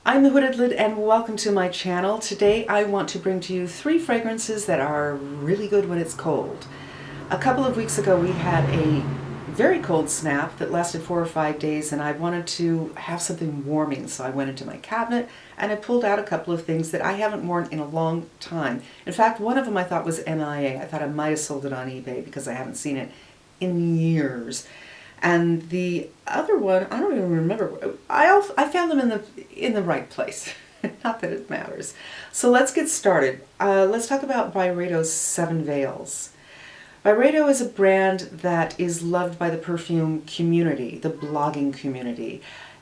I'm the Hooded Lid and welcome to my channel. Today I want to bring to you 3 fragrances that are really good when it's cold. A couple of weeks ago we had a very cold snap that lasted 4 or 5 days and I wanted to have something warming, so I went into my cabinet and I pulled out a couple of things that I haven't worn in a long time. In fact, one of them I thought was MIA. I thought I might have sold it on eBay because I haven't seen it in years. And the other one, I don't even remember. I found them in the right place. Not that it matters. So let's get started. Let's talk about Byredo's 7 Veils. Byredo is a brand that is loved by the perfume community, the blogging community.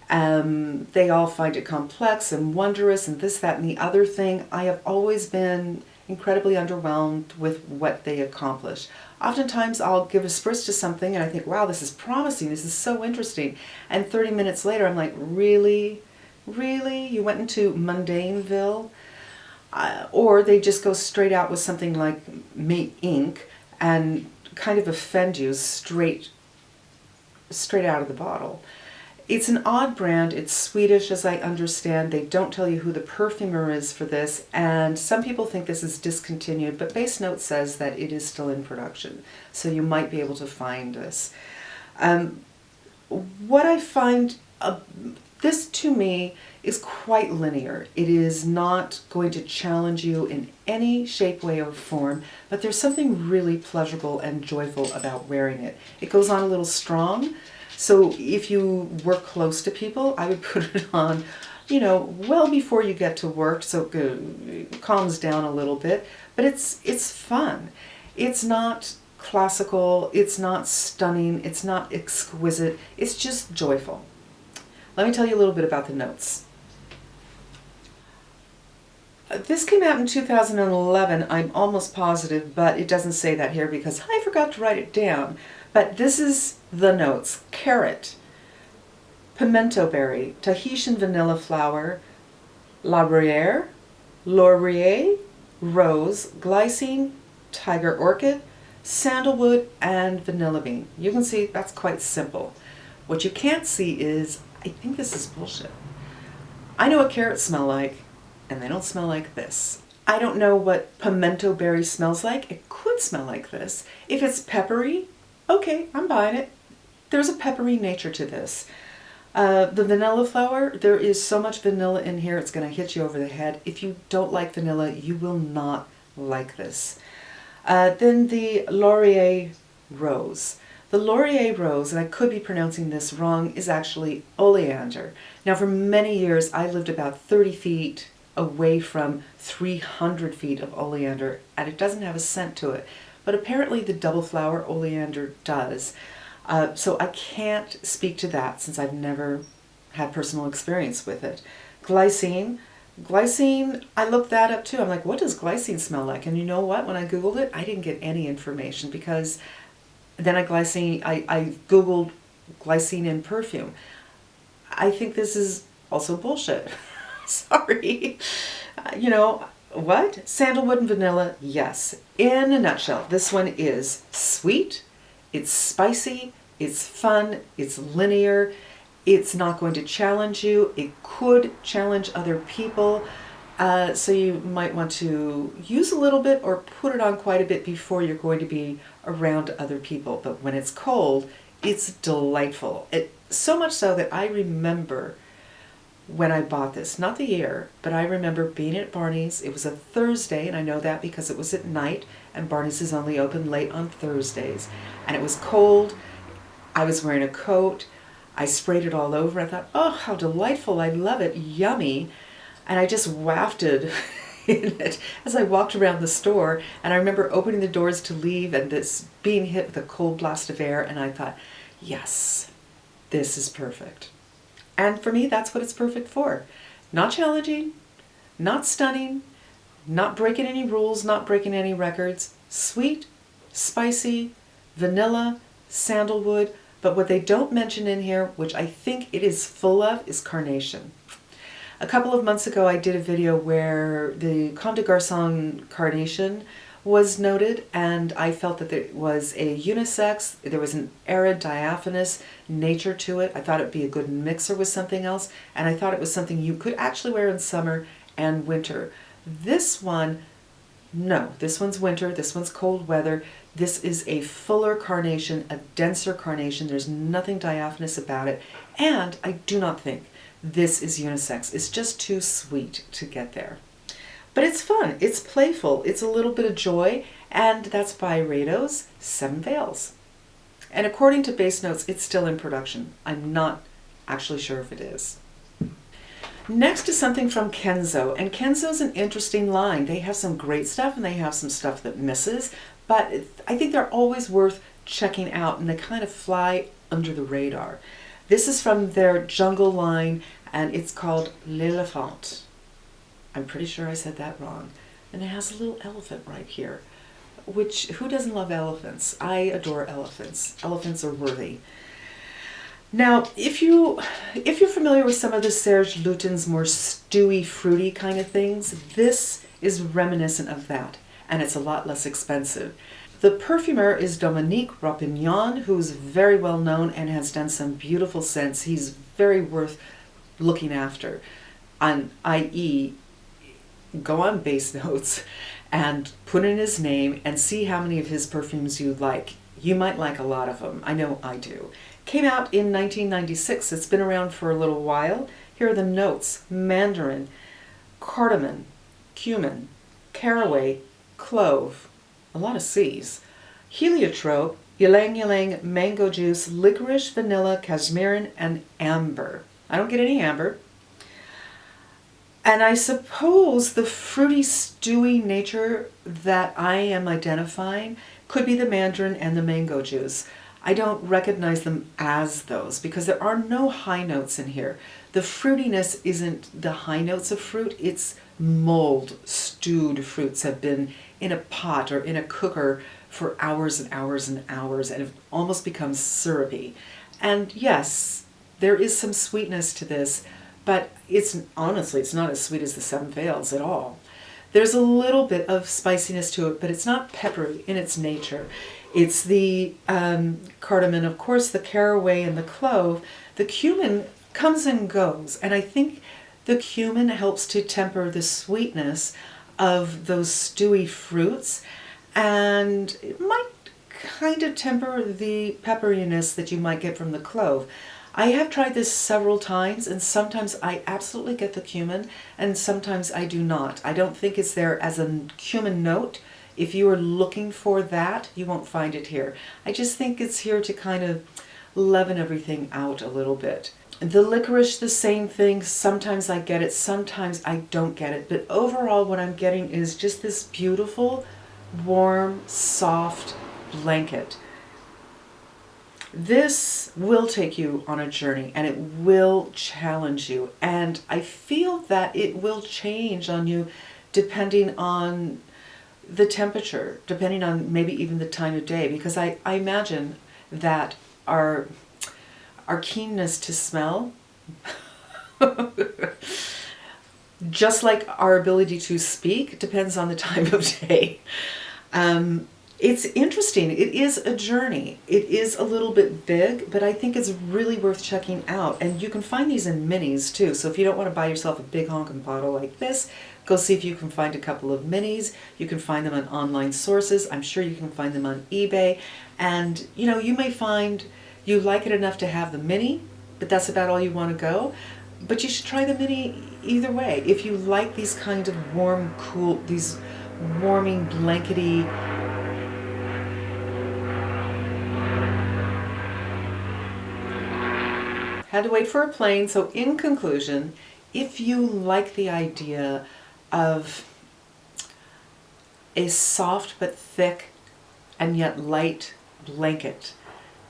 They all find it complex and wondrous and this, that, and the other thing. I have always been incredibly underwhelmed with what they accomplish. Oftentimes I'll give a spritz to something and I think, wow, this is promising, this is so interesting. And 30 minutes later I'm like, really? Really? You went into Mundaneville? Or they just go straight out with something like Mate Inc. and kind of offend you straight out of the bottle. It's an odd brand. It's Swedish, as I understand. They don't tell you who the perfumer is for this, and some people think this is discontinued, but Base Note says that it is still in production, so you might be able to find this. What I find, this to me is quite linear. It is not going to challenge you in any shape, way, or form, but there's something really pleasurable and joyful about wearing it. It goes on a little strong. So if you work close to people, I would put it on, you know, well before you get to work, so it calms down a little bit. But it's fun. It's not classical, it's not stunning, it's not exquisite, it's just joyful. Let me tell you a little bit about the notes. This came out in 2011, I'm almost positive, but it doesn't say that here because I forgot to write it down. But this is the notes: carrot, pimento berry, Tahitian vanilla flower, laurier, rose, glycine, tiger orchid, sandalwood, and vanilla bean. You can see that's quite simple. What you can't see is, I think this is bullshit. I know what carrots smell like, and they don't smell like this. I don't know what pimento berry smells like. It could smell like this. If it's peppery, okay, I'm buying it. There's a peppery nature to this. The vanilla flower, there is so much vanilla in here, it's going to hit you over the head. If you don't like vanilla, you will not like this. Then the laurier rose. The laurier rose, and I could be pronouncing this wrong, is actually oleander. Now for many years I lived about 30 feet away from 300 feet of oleander, and it doesn't have a scent to it. But apparently the double flower oleander does. So I can't speak to that since I've never had personal experience with it. Glycine, I looked that up too. I'm like, what does glycine smell like? And you know what? When I Googled it, I didn't get any information because then I Googled glycine in perfume. I think this is also bullshit. Sorry. You know, what? Sandalwood and vanilla, yes. In a nutshell, this one is sweet, it's spicy, it's fun, it's linear, it's not going to challenge you. It could challenge other people, so you might want to use a little bit or put it on quite a bit before you're going to be around other people. But when it's cold, it's delightful. So much so that I remember when I bought this, not the year, but I remember being at Barney's. It was a Thursday, and I know that because it was at night, and Barney's is only open late on Thursdays. And it was cold. I was wearing a coat. I sprayed it all over. I thought, oh, how delightful. I love it. Yummy. And I just wafted in it as I walked around the store. And I remember opening the doors to leave and this being hit with a cold blast of air. And I thought, yes, this is perfect. And for me, that's what it's perfect for. Not challenging, not stunning, not breaking any rules, not breaking any records. Sweet, spicy, vanilla, sandalwood, but what they don't mention in here, which I think it is full of, is carnation. A couple of months ago, I did a video where the Comme des Garçons carnation was noted, and I felt that it was a unisex. There was an arid, diaphanous nature to it. I thought it would be a good mixer with something else, and I thought it was something you could actually wear in summer and winter. This one, no, this one's winter, this one's cold weather. This is a fuller carnation, a denser carnation. There's nothing diaphanous about it, and I do not think this is unisex. It's just too sweet to get there. But it's fun, it's playful, it's a little bit of joy, and that's Byredo's Seven Veils. And according to Base Notes, it's still in production. I'm not actually sure if it is. Next is something from Kenzo, and Kenzo's an interesting line. They have some great stuff and they have some stuff that misses, but I think they're always worth checking out, and they kind of fly under the radar. This is from their Jungle line, and it's called L'Elephant. I'm pretty sure I said that wrong. And it has a little elephant right here, which, who doesn't love elephants? I adore elephants. Elephants are worthy. Now, if you're familiar with some of the Serge Lutens more stewy, fruity kind of things, this is reminiscent of that, and it's a lot less expensive. The perfumer is Dominique Rapignon, who's very well known and has done some beautiful scents. He's very worth looking after, i.e., go on Base Notes and put in his name and see how many of his perfumes you like. You might like a lot of them. I know I do. Came out in 1996. It's been around for a little while. Here are the notes: mandarin, cardamom, cumin, caraway, clove, a lot of C's, heliotrope, ylang ylang, mango juice, licorice, vanilla, casmerin, and amber. I don't get any amber. And I suppose the fruity, stewy nature that I am identifying could be the mandarin and the mango juice. I don't recognize them as those because there are no high notes in here. The fruitiness isn't the high notes of fruit, it's mulled, stewed fruits have been in a pot or in a cooker for hours and hours and hours and have almost become syrupy. And yes, there is some sweetness to this, but honestly, it's not as sweet as the Seven Veils at all. There's a little bit of spiciness to it, but it's not peppery in its nature. It's the cardamom, of course, the caraway and the clove. The cumin comes and goes, and I think the cumin helps to temper the sweetness of those stewy fruits, and it might kind of temper the pepperiness that you might get from the clove. I have tried this several times, and sometimes I absolutely get the cumin, and sometimes I do not. I don't think it's there as a cumin note. If you are looking for that, you won't find it here. I just think it's here to kind of leaven everything out a little bit. The licorice, the same thing. Sometimes I get it, sometimes I don't get it. But overall, what I'm getting is just this beautiful, warm, soft blanket. This will take you on a journey, and it will challenge you. And I feel that it will change on you depending on the temperature, depending on maybe even the time of day, because I imagine that our keenness to smell, just like our ability to speak, depends on the time of day. It's interesting. It is a journey. It is a little bit big, but I think it's really worth checking out. And you can find these in minis too. So if you don't want to buy yourself a big honking bottle like this, go see if you can find a couple of minis. You can find them on online sources. I'm sure you can find them on eBay. And you may find you like it enough to have the mini, but that's about all you want to go. But you should try the mini either way. If you like these kind of warm, cool, these warming, blankety, had to wait for a plane. So in conclusion, if you like the idea of a soft but thick and yet light blanket,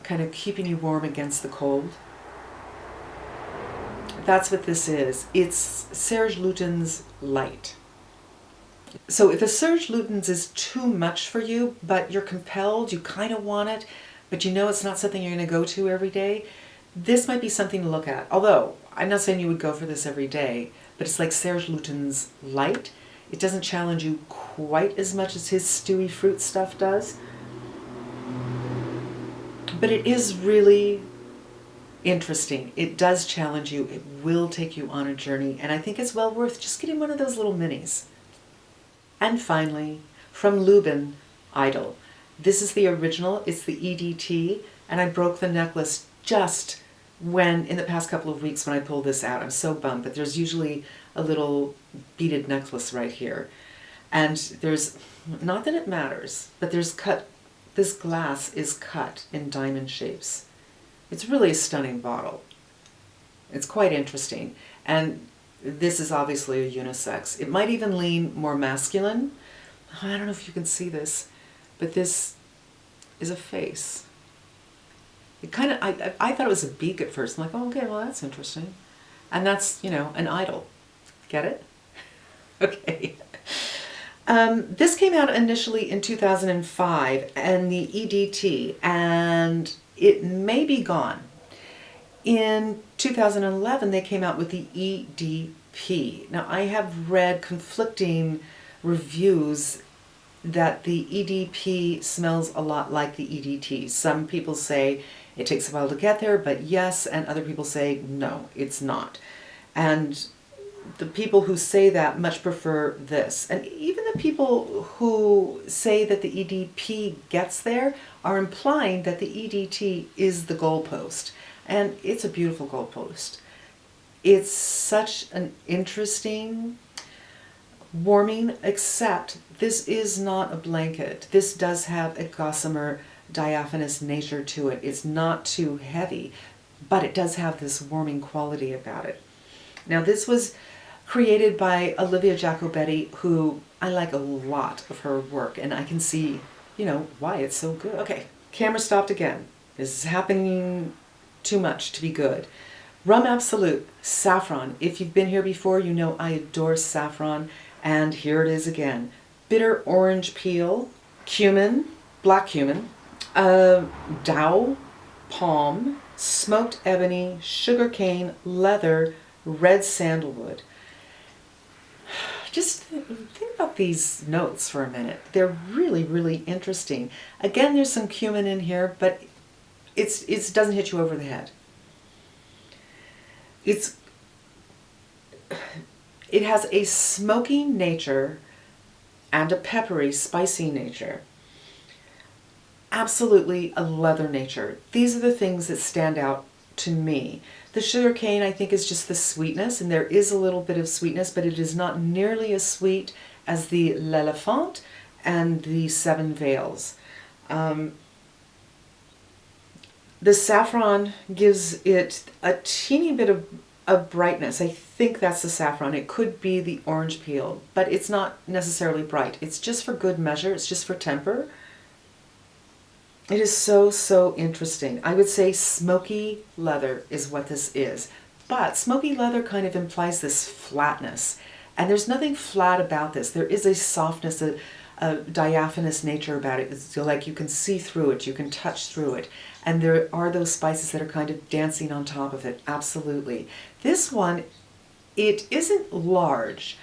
kind of keeping you warm against the cold, that's what this is. It's Serge Lutens light. So if a Serge Lutens is too much for you, but you're compelled, you kind of want it, but it's not something you're going to go to every day, this might be something to look at. Although, I'm not saying you would go for this every day, but it's like Serge Lutens light. It doesn't challenge you quite as much as his stewy fruit stuff does. But it is really interesting. It does challenge you. It will take you on a journey. And I think it's well worth just getting one of those little minis. And finally, from Lubin, Idol. This is the original. It's the EDT. And I broke the necklace just when, in the past couple of weeks when I pulled this out. I'm so bummed, but there's usually a little beaded necklace right here. And there's, not that it matters, but there's cut, this glass is cut in diamond shapes. It's really a stunning bottle. It's quite interesting. And this is obviously a unisex. It might even lean more masculine. I don't know if you can see this, but this is a face. It kind of, I thought it was a beak at first. I'm like, oh, okay, well, that's interesting. And that's, you know, an idol. Get it? Okay. This came out initially in 2005 and the EDT, and it may be gone. In 2011, they came out with the EDP. Now, I have read conflicting reviews that the EDP smells a lot like the EDT. Some people say it takes a while to get there, but yes, and other people say no, it's not. And the people who say that much prefer this. And even the people who say that the EDP gets there are implying that the EDT is the goalpost. And it's a beautiful goalpost. It's such an interesting warming, except this is not a blanket. This does have a gossamer diaphanous nature to it. It's not too heavy, but it does have this warming quality about it. Now, this was created by Olivia Jacobetti, who I like a lot of her work, and I can see, you know, why it's so good. Okay, camera stopped again. This is happening too much to be good. Rum Absolute, saffron. If you've been here before, you know I adore saffron, and here it is again. Bitter orange peel, cumin, black cumin, Dow, palm, smoked ebony, sugar cane, leather, red sandalwood. Just think about these notes for a minute. They're really, really interesting. Again, there's some cumin in here, but it doesn't hit you over the head. It has a smoky nature and a peppery, spicy nature. Absolutely a leather nature. These are the things that stand out to me. The sugar cane, I think, is just the sweetness, and there is a little bit of sweetness, but it is not nearly as sweet as the L'Elephant and the Seven Veils. The saffron gives it a teeny bit of brightness. I think that's the saffron. It could be the orange peel, but it's not necessarily bright. It's just for good measure. It's just for temper. It is so, so interesting. I would say smoky leather is what this is. But smoky leather kind of implies this flatness. And there's nothing flat about this. There is a softness, a diaphanous nature about it. It's like you can see through it, you can touch through it. And there are those spices that are kind of dancing on top of it, absolutely. This one, it isn't large.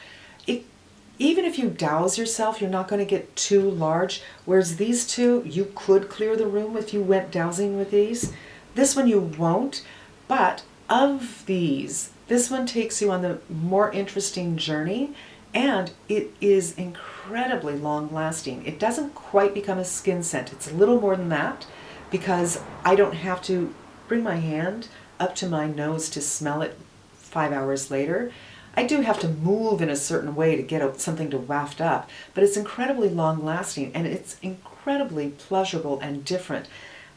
Even if you douse yourself, you're not going to get too large. Whereas these two, you could clear the room if you went dowsing with these. This one you won't, but of these, this one takes you on the more interesting journey, and it is incredibly long lasting. It doesn't quite become a skin scent. It's a little more than that because I don't have to bring my hand up to my nose to smell it 5 hours later. I do have to move in a certain way to get something to waft up, but it's incredibly long lasting and it's incredibly pleasurable and different.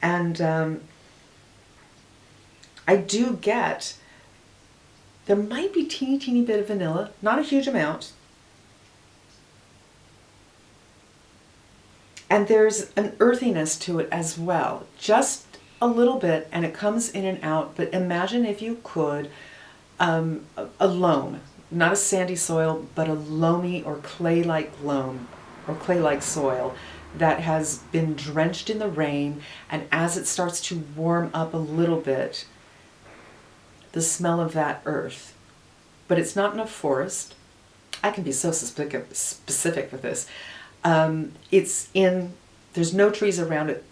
And I do get, there might be teeny bit of vanilla, not a huge amount. And there's an earthiness to it as well, just a little bit, and it comes in and out. But imagine if you could, a loam, not a sandy soil, but a loamy or clay-like loam or clay-like soil that has been drenched in the rain, and as it starts to warm up a little bit, the smell of that earth. But it's not in a forest, I can be so specific with this. It's in, there's no trees around it.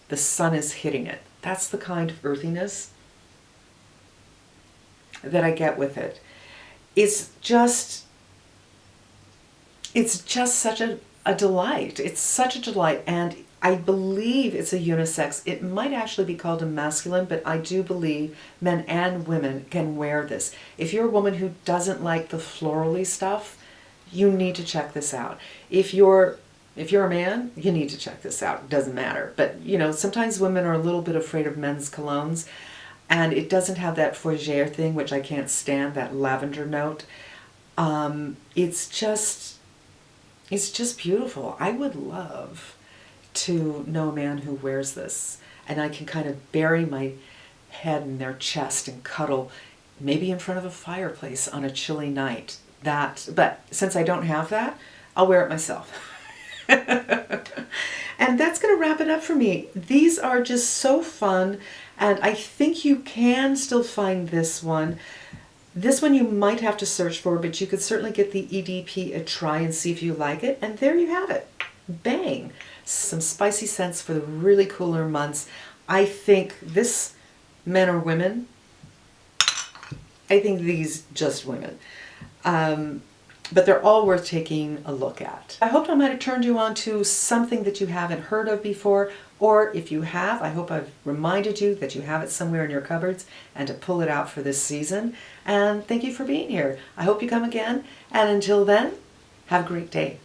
The sun is hitting it. That's the kind of earthiness that I get with it. It's just such a delight. It's such a delight. And I believe it's a unisex. It might actually be called a masculine, but I do believe men and women can wear this. If you're a woman who doesn't like the florally stuff, you need to check this out. If you're a man, you need to check this out. It doesn't matter. But, you know, sometimes women are a little bit afraid of men's colognes, and it doesn't have that fougere thing, which I can't stand, that lavender note. It's just beautiful. I would love to know a man who wears this, and I can kind of bury my head in their chest and cuddle, maybe in front of a fireplace on a chilly night. But since I don't have that, I'll wear it myself. And that's going to wrap it up for me. These are just so fun, and I think you can still find this one. This one you might have to search for, but you could certainly get the EDP a try and see if you like it. And there you have it. Bang! Some spicy scents for the really cooler months. I think this, men or women, I think these just women. But they're all worth taking a look at. I hope I might have turned you on to something that you haven't heard of before, or if you have, I hope I've reminded you that you have it somewhere in your cupboards and to pull it out for this season. And thank you for being here. I hope you come again, and until then, have a great day.